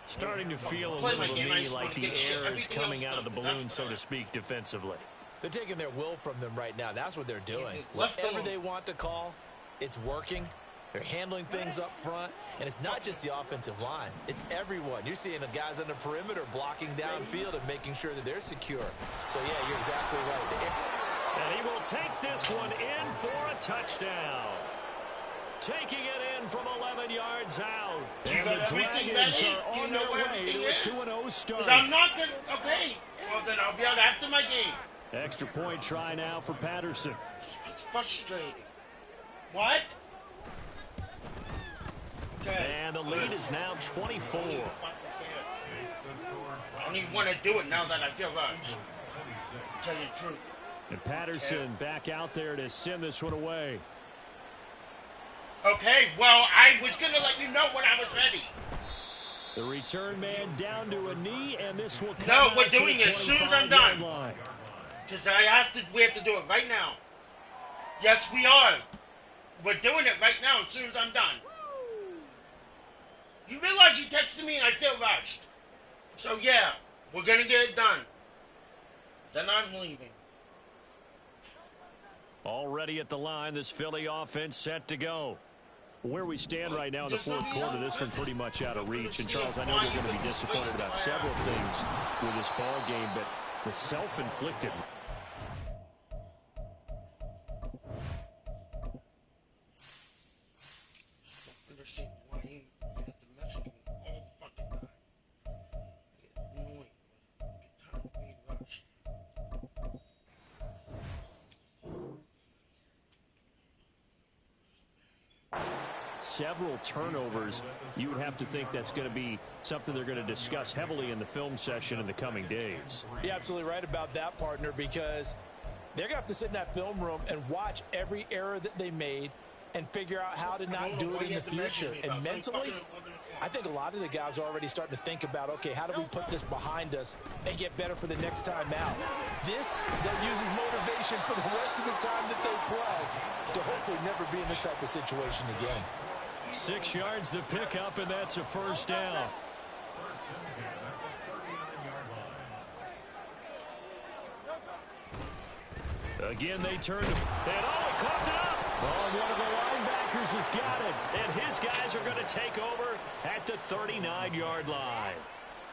Speaker 2: Starting to feel a little to me like the air is coming out of the balloon, so to speak, defensively.
Speaker 3: They're taking their will from them right now. That's what they're doing. Whatever they want to call, it's working. They're handling things up front, and it's not just the offensive line. It's everyone. You're seeing the guys on the perimeter blocking downfield and making sure that they're secure. So, yeah, you're exactly right.
Speaker 2: And he will take this one in for a touchdown. Taking it in from 11 yards out. And the Dragons are on their way to a 2-0 start.
Speaker 6: Because I'm not going to, okay. Well, then I'll be out after my game.
Speaker 2: Extra point try now for Patterson.
Speaker 6: It's frustrating. What? Okay.
Speaker 2: And the lead is now 24.
Speaker 6: I don't even want to do it now that I feel rushed. Tell you the truth.
Speaker 2: And Patterson back out there to send this one away.
Speaker 6: Okay, well, I was going to let you know when I was ready.
Speaker 2: The return man down to a knee, and this will come
Speaker 6: No,
Speaker 2: out
Speaker 6: we're
Speaker 2: to
Speaker 6: doing
Speaker 2: the
Speaker 6: it as soon as I'm
Speaker 2: 25-yard
Speaker 6: done.
Speaker 2: line.
Speaker 6: Because we have to do it right now. Yes, we are. We're doing it right now as soon as I'm done. You realize you texted me and I feel rushed. So yeah, we're going to get it done. Then I'm leaving.
Speaker 2: Already at the line, this Philly offense set to go. Where we stand right now in the fourth quarter, this one pretty much out of reach. And, Charles, I know you're going to be disappointed about several things with this ball game, but the self-inflicted. Several turnovers. You would have to think that's going to be something they're going to discuss heavily in the film session in the coming days.
Speaker 3: You're absolutely right about that, partner, because they're going to have to sit in that film room and watch every error that they made and figure out how to not do it in the future. And mentally, I think a lot of the guys are already starting to think about, okay, how do we put this behind us and get better for the next time out? This that uses motivation for the rest of the time that they play to hopefully never be in this type of situation again.
Speaker 2: 6 yards the pickup, and that's a first down. Again, they turn to, and he caught it up. Oh, one of the linebackers has got it, and his guys are going to take over at the 39-yard line.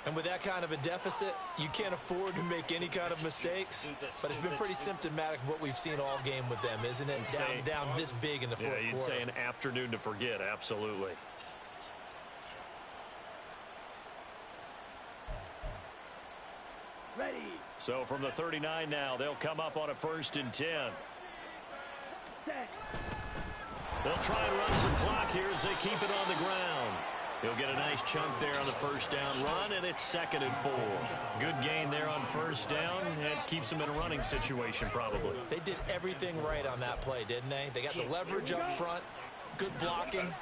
Speaker 3: And with that kind of a deficit, you can't afford to make any kind of mistakes. But it's been pretty symptomatic of what we've seen all game with them, isn't it? Down this big in the fourth quarter.
Speaker 2: Yeah, you'd say an afternoon to forget, absolutely.
Speaker 5: Ready.
Speaker 2: So from the 39 now, they'll come up on a 1st and 10.
Speaker 5: Set.
Speaker 2: They'll try and run some clock here as they keep it on the ground. He'll get a nice chunk there on the first down run, and it's 2nd and 4. Good gain there on first down, and keeps them in a running situation probably.
Speaker 3: They did everything right on that play, didn't they? They got the leverage up front, good blocking,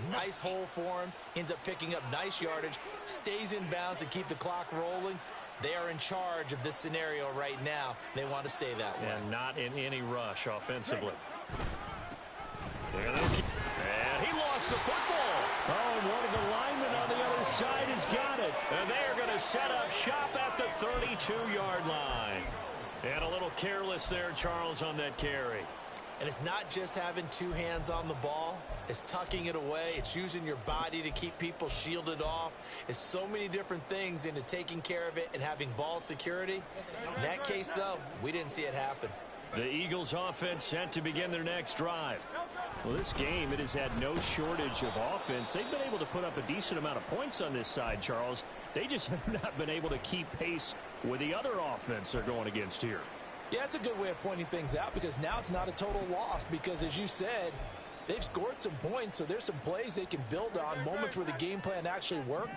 Speaker 3: nice hole for him, ends up picking up nice yardage, stays in bounds to keep the clock rolling. They are in charge of this scenario right now. They want to stay that way.
Speaker 2: And not in any rush offensively. And he lost the football. Oh, and one of the linemen on the other side has got it. And they are going to set up shop at the 32-yard line. And a little careless there, Charles, on that carry.
Speaker 3: And it's not just having 2 hands on the ball. It's tucking it away. It's using your body to keep people shielded off. It's so many different things into taking care of it and having ball security. In that case, though, we didn't see it happen.
Speaker 2: The Eagles offense set to begin their next drive. Well, this game, it has had no shortage of offense. They've been able to put up a decent amount of points on this side, Charles. They just have not been able to keep pace with the other offense they're going against here.
Speaker 3: Yeah, it's a good way of pointing things out because now it's not a total loss because, as you said, they've scored some points, so there's some plays they can build on, moments where the game plan actually worked.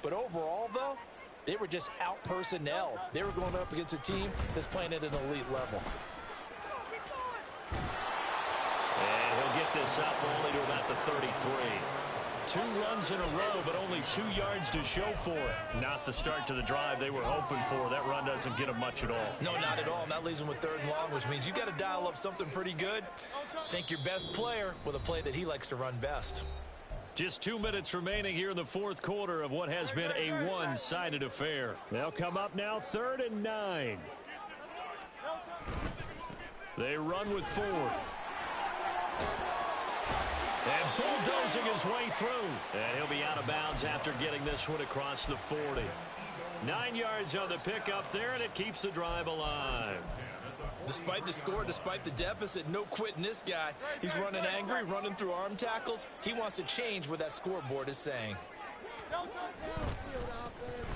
Speaker 3: But overall, though, they were just out-personnel. They were going up against a team that's playing at an elite level.
Speaker 2: And he'll get this up only to about the 33. 2 runs in a row, but only 2 yards to show for it. Not the start to the drive they were hoping for. That run doesn't get them much at all.
Speaker 3: No, not at all. And that leaves them with 3rd and long, which means you got to dial up something pretty good. Think your best player with a play that he likes to run best.
Speaker 2: Just 2 minutes remaining here in the fourth quarter of what has been a one-sided affair. They'll come up now 3rd and 9. They run with 4. And bulldozing his way through. And he'll be out of bounds after getting this one across the 40. 9 yards on the pickup there, and it keeps the drive alive.
Speaker 3: Despite the score, despite the deficit, no quitting this guy. He's running angry, running through arm tackles. He wants to change what that scoreboard is saying.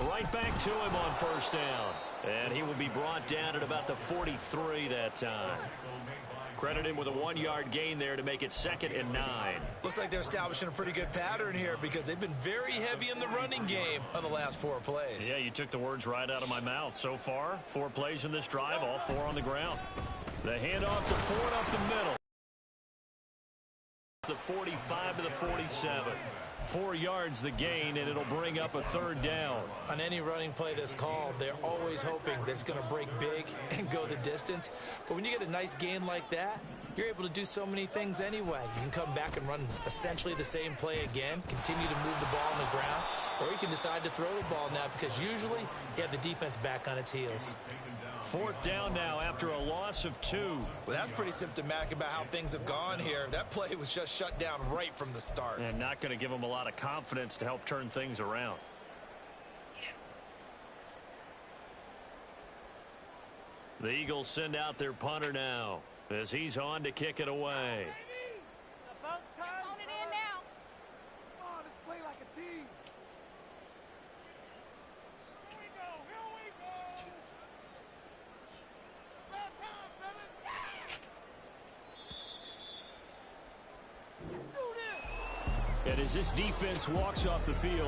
Speaker 2: Right back to him on first down. And he will be brought down at about the 43 that time. Credit him with a 1-yard gain there to make it 2nd and 9.
Speaker 3: Looks like they're establishing a pretty good pattern here because they've been very heavy in the running game on the last 4 plays.
Speaker 2: Yeah, you took the words right out of my mouth. So far, 4 plays in this drive, all 4 on the ground. The handoff to Ford up the middle. The 45 to the 47. 4 yards the gain, and it'll bring up a 3rd down.
Speaker 3: On any running play that's called, they're always hoping that it's going to break big and go the distance. But when you get a nice gain like that, you're able to do so many things anyway. You can come back and run essentially the same play again, continue to move the ball on the ground, or you can decide to throw the ball now because usually you have the defense back on its heels.
Speaker 2: Fourth down now after a loss of 2.
Speaker 3: Well, that's pretty symptomatic about how things have gone here. That play was just shut down right from the start.
Speaker 2: And not going to give them a lot of confidence to help turn things around. The Eagles send out their punter now as he's on to kick it away.
Speaker 5: It's about time.
Speaker 7: Phone it in now.
Speaker 5: Come on, let's play like a team. Here we go. Here we go. It's about time, fellas. Yeah! Let's do this.
Speaker 2: And as this defense walks off the field,